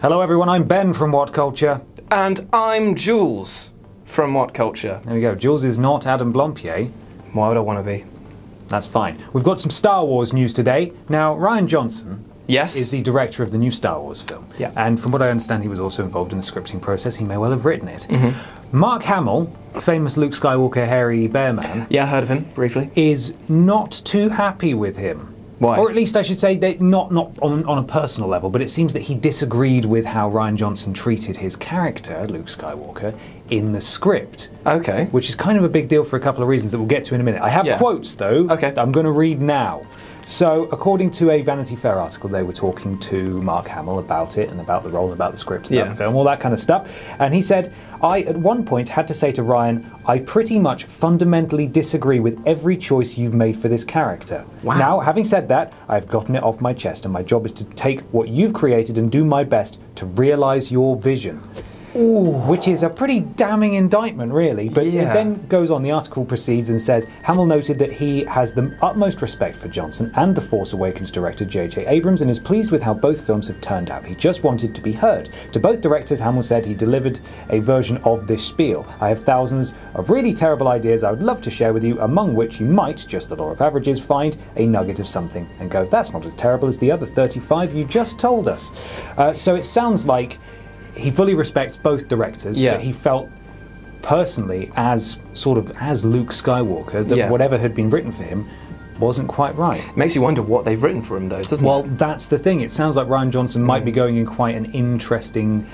Hello everyone, I'm Ben from Whatculture. And I'm Jules from Whatculture. There we go. Jules is not Adam Blompier. Why would I want to be? That's fine. We've got some Star Wars news today. Now, Rian Johnson is the director of the new Star Wars film. Yeah. And from what I understand, he was also involved in the scripting process. He may well have written it. Mark Hamill, famous Luke Skywalker hairy bear man. Yeah, I heard of him, briefly. Is not too happy with him. Why? Or at least I should say, not on a personal level, but it seems that he disagreed with how Rian Johnson treated his character, Luke Skywalker, in the script. Okay. Which is kind of a big deal for a couple of reasons that we'll get to in a minute. I have quotes, though, that I'm going to read now. So, according to a Vanity Fair article, they were talking to Mark Hamill about it and about the role and about the script and about the film, all that kind of stuff. And he said, I, at one point, had to say to Rian, I pretty much fundamentally disagree with every choice you've made for this character. Wow. Now, having said that, I've gotten it off my chest, and my job is to take what you've created and do my best to realise your vision. Ooh. Which is a pretty damning indictment, really. But it then goes on, the article proceeds and says, Hamill noted that he has the utmost respect for Johnson and The Force Awakens director J.J. Abrams and is pleased with how both films have turned out. He just wanted to be heard. To both directors, Hamill said he delivered a version of this spiel. I have thousands of really terrible ideas I would love to share with you, among which you might, just the law of averages, find a nugget of something and go, that's not as terrible as the other 35 you just told us. So it sounds like he fully respects both directors, but he felt personally, as Luke Skywalker, that whatever had been written for him wasn't quite right. It makes you wonder what they've written for him, though, doesn't it? Well, that's the thing. It sounds like Rian Johnson might be going in quite an interesting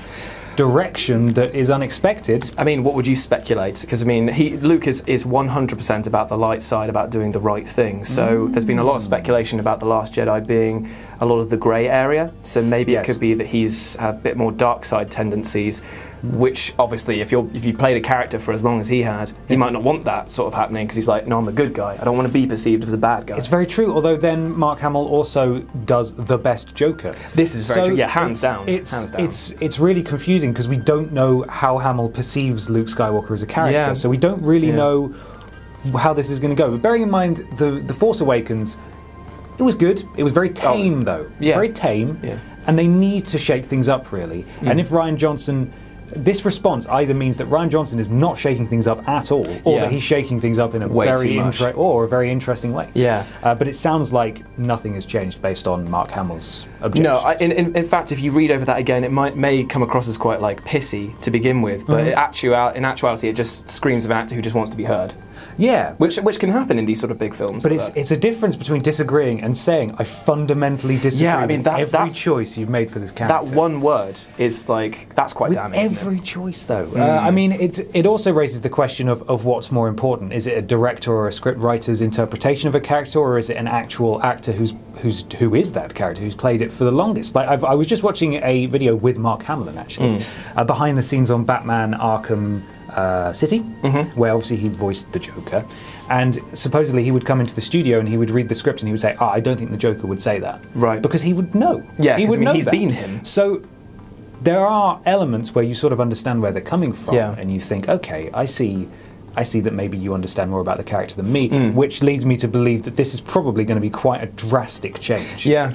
direction that is unexpected. I mean, what would you speculate? Because, I mean, Luke is 100% about the light side, about doing the right thing. So there's been a lot of speculation about The Last Jedi being a lot of the grey area. So maybe it could be that he's a bit more dark side tendencies, which obviously, if you played a character for as long as he had, he might not want that sort of happening, because he's like, no, I'm a good guy. I don't want to be perceived as a bad guy. It's very true, although then Mark Hamill also does the best Joker. This is very true, yeah, hands down. It's really confusing, because we don't know how Hamill perceives Luke Skywalker as a character, so we don't really know how this is going to go. But bearing in mind, The Force Awakens, it was good. It was very tame, though. Very tame. And they need to shake things up, really. And if Rian Johnson... This response either means that Rian Johnson is not shaking things up at all, or that he's shaking things up in a very interesting way. But it sounds like nothing has changed based on Mark Hamill's objections. No, in fact, if you read over that again, it may come across as quite like pissy to begin with, but in actuality, it just screams of an actor who just wants to be heard. Yeah, which can happen in these sort of big films. But it's a difference between disagreeing and saying I fundamentally disagree with every choice you've made for this character. That one word is like, that's quite damning. Every choice, though. I mean, it also raises the question of what's more important. Is it a director or a script writer's interpretation of a character, or is it an actual actor who is that character, who's played it for the longest? Like I was just watching a video with Mark Hamill, actually, behind the scenes on Batman Arkham City, where obviously he voiced the Joker, and supposedly he would come into the studio and he would read the script and he would say, I don't think the Joker would say that. Right. Because he would know. Yeah, he would know he's that. been him. So there are elements where you sort of understand where they're coming from, and you think, okay, I see that maybe you understand more about the character than me, which leads me to believe that this is probably going to be quite a drastic change. Yeah.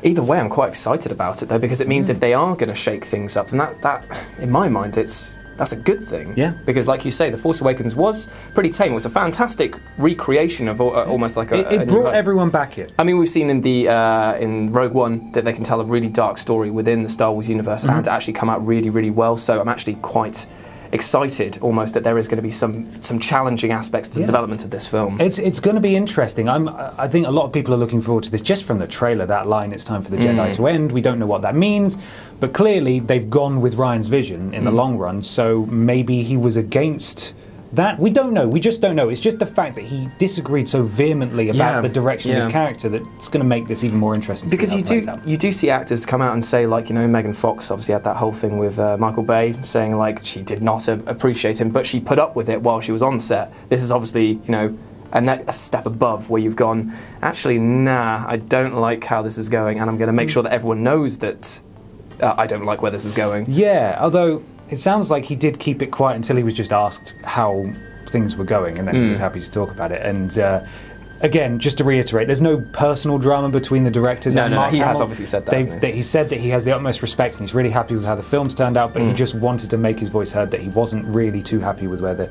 Either way, I'm quite excited about it, though, because it means if they are going to shake things up, then that in my mind, that's a good thing. Yeah. Because, like you say, The Force Awakens was pretty tame. It was a fantastic recreation of almost like it brought everyone back in. I mean, we've seen in Rogue One that they can tell a really dark story within the Star Wars universe and actually come out really, really well. So I'm actually quite excited almost that there is going to be some challenging aspects to the development of this film. It's going to be interesting. I think a lot of people are looking forward to this just from the trailer. That line, "It's time for the Jedi to end." We don't know what that means, but clearly they've gone with Rian's vision in the long run. So maybe he was against that. We don't know. We just don't know. It's just the fact that he disagreed so vehemently about the direction of his character that's going to make this even more interesting. Because you do see actors come out and say, like, you know, Megan Fox obviously had that whole thing with Michael Bay, saying like she did not appreciate him, but she put up with it while she was on set. This is obviously, you know, a step above where you've gone, actually, nah, I don't like how this is going, and I'm going to make sure that everyone knows that I don't like where this is going. Yeah, although it sounds like he did keep it quiet until he was just asked how things were going, and then he was happy to talk about it. And again, just to reiterate, there's no personal drama between the directors and Mark Hamill. He has obviously said that, hasn't he? He said that he has the utmost respect and he's really happy with how the film's turned out, but he just wanted to make his voice heard that he wasn't really too happy with where the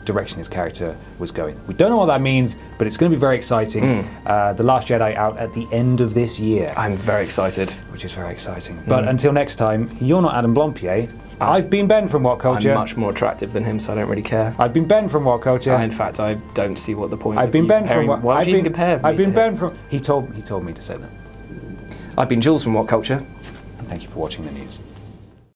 direction his character was going. We don't know what that means, but it's going to be very exciting. The Last Jedi out at the end of this year. I'm very excited. Which is very exciting. But until next time, you're not Adam Blompier. I've been Ben from Whatculture. I'm much more attractive than him, so I don't really care. I've been Ben from Whatculture. In fact, I don't see what the point. I've been Ben from. Why would you even compare? I've been Ben from. He told me to say that. I've been Jules from Whatculture. And thank you for watching the news.